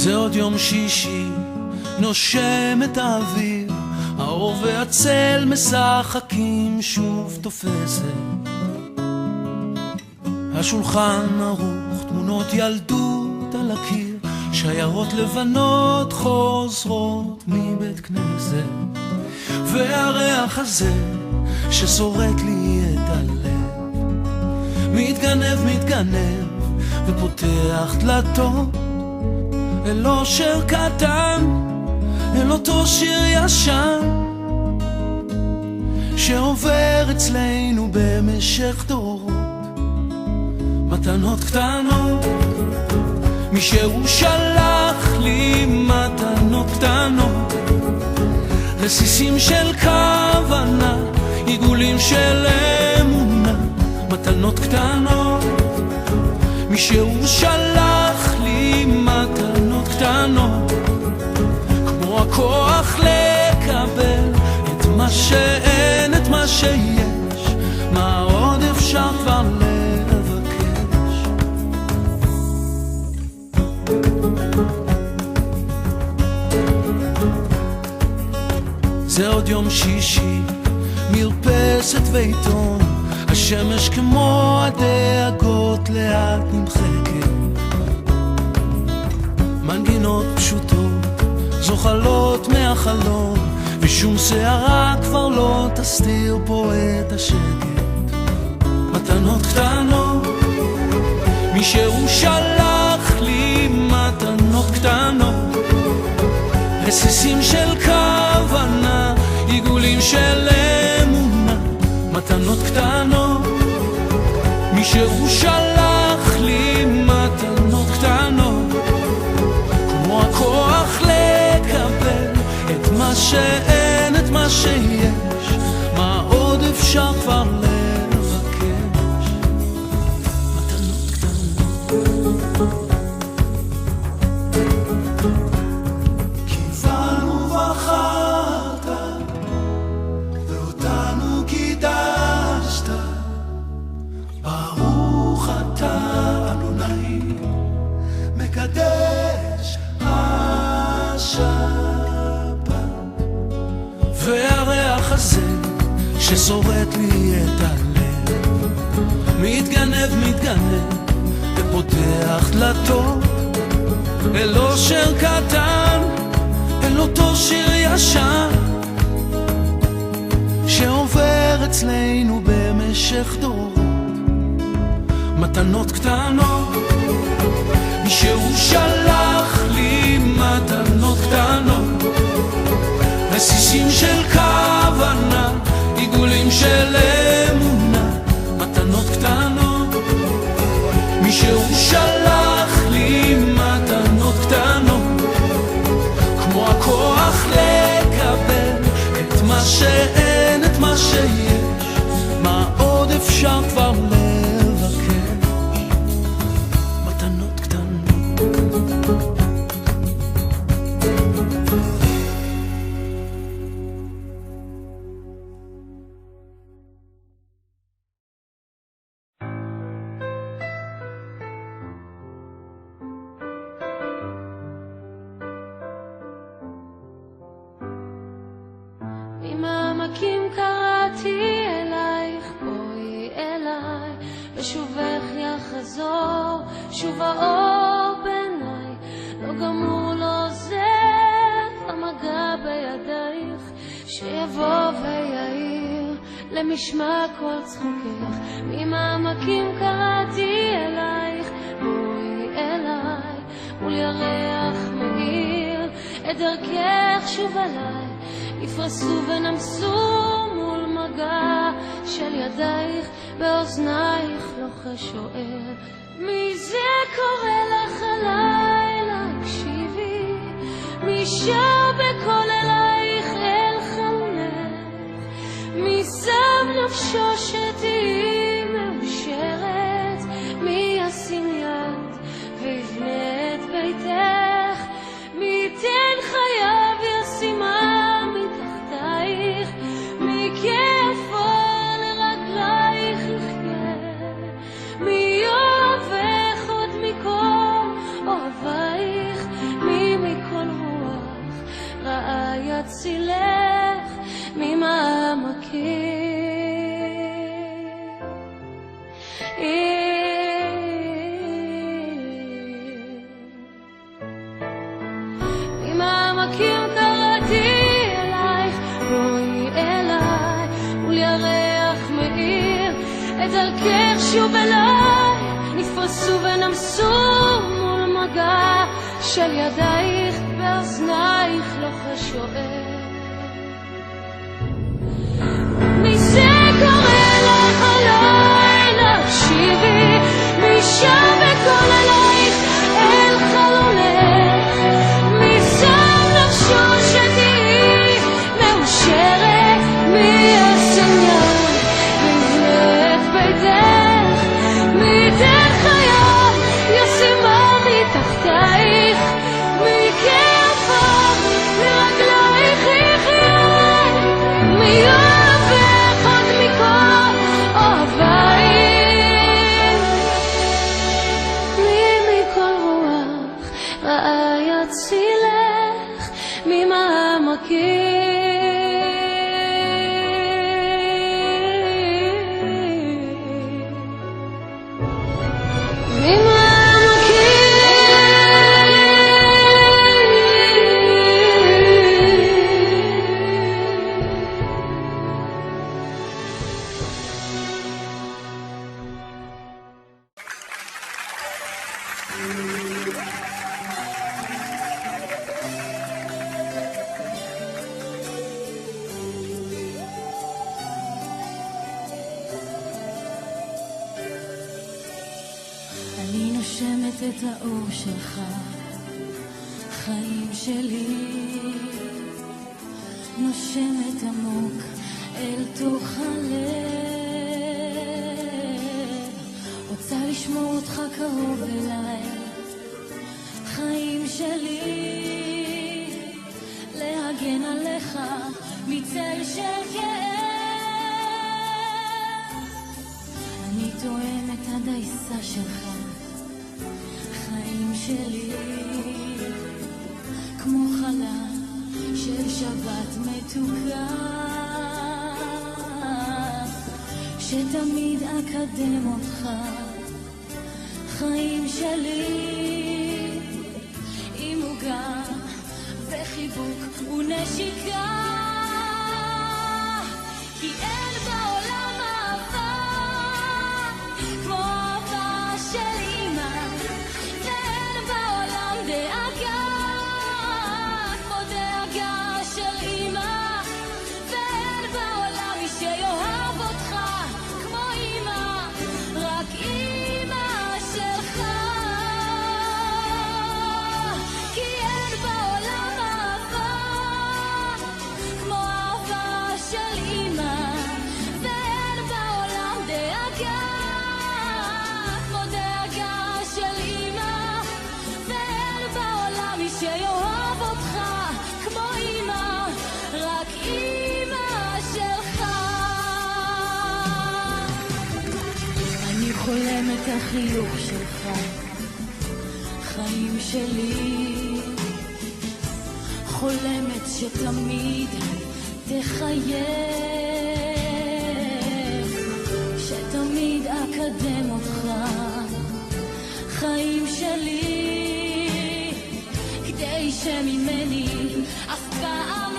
זה עוד יום שישי, נושם את האוויר, האור והצל משחקים, שוב תופסת השולחן ערוך, תמונות ילדות על הקיר, שיירות לבנות חוזרות מבית כנסת, והריח הזה ששורט לי את הלב מתגנב ופותח דלתות אל אושר קטן, אל אותו שיר ישן שעובר אצלנו במשך דורות. מתנות קטנות, מישהו שלח לי מתנות קטנות, רסיסים של כוונה, עיגולים של אמונה. מתנות קטנות, מישהו שלח לי מתנות קטנות, כמו הכוח לקבל את מה שאין, את מה שיש, מה עוד אפשר כבר לבקש. זה עוד יום שישי, מרפסת ועיתון, השמש כמו הדאגות לאט נמחקת, מנגינות פשוטות זוחלות מהחלום, ושום שערה כבר לא תסתיר פה את השקט. מתנות קטנות, מישהו שלח לי מתנות קטנות, רסיסים של כוונה, עיגולים של אמונה. מתנות קטנות, מישהו שלח לי מתנות קטנות, כמו הכוח לקבל את מה שאין, את מה שיש, מה עוד אפשר כבר לבקש. מתנות קטנות, כיוונו ובחרת ואותנו קידשת, ברוך אתה אדוני מקדש השבת. והריח הזה ששורט לי את הלב מתגנב ופותח דלתות אל אושר קטן, אל אותו שיר ישן שעובר אצלנו במשך דורות. מתנות קטנות, מישהו שלח לי מתנות קטנות, רסיסים של כוונה, עיגולים של אמונה. מתנות קטנות, מישהו שלח לי מתנות קטנות, כמו הכוח לקבל את מה שאין, את מה שיש, מה עוד אפשר כבר לבקש. מתנות קטנות. ממעמקים קראתי אלייך, בואי אליי, ושובך יחזור, שוב האור בעיניי, לא גמור לא עוזב, המגע בידייך, שיבוא ויעיר, למשמע כל צחוקך. ממעמקים קראתי אלייך, בואי אליי, מול ירח מאיר, את דרכך שוב עליי, יפרסו ונמסו מול מגע של ידייך, באוזנייך לוחש שואל, מי זה קורא לך הלילה? הקשיבי, מי שר בקול אלייך אל חלונך, מי שם נפשו שתהי מאושרת, מי ישים יד ויבנה את ביתך, מי ייתן חייו ישימה מתחתייך, מי כעפר לרגלייך יחיה, מי יאהבך עוד מכל אוהבייך, מי את דרכך שוב אליי, נפרסו ונמסו מול מגע של ידייך באוזנייך לא חשואל. מי זה קורא לך הלילה, הקשיבי, מי שם בכל אלייך אל חלונך, מי שם נפשו שתהי מאושרת, מי הסניאל מבלת ביתך, מי תן חיה ישימה מתחתייך, מי כעפר לרגלייך יחיה, מי אוהבך עוד מכל אוהבייך, מי מכל רוח רעה יצילך ממעמקים. אני נושמת את האור שלך, חיים שלי, נושמת עמוק אל תוך הלב, רוצה לשמור אותך קרוב אליי, חיים שלי, להגן עליך מצל של כאב, אני תואמת הדייסה שלך, חיים שלי, כמו חלב של שבת מתוקה, שתמיד אקדם אותך, חיים שלי, עם מוגע וחיבוק ונשיקה, כי אין בעולם אהבה כמו אהבה של אמא, ואין בעולם דאגה כמו דאגה של אמא, ואין בעולם מי שיאהב אותך כמו אמא, רק אמא שלך, כי אין בעולם אהבה כמו אהבה של אמא, ואין בעולם דאגה כמו דאגה של אמא, ואין בעולם מי שיאהב אותך כמו אמא, רק אמא שלך. אני חולמת החיוך שלך, חיים שלי, חולמת שתמיד תחייך, שתמיד אקדם אותך, חיים שלי, כדי שממני אף פעם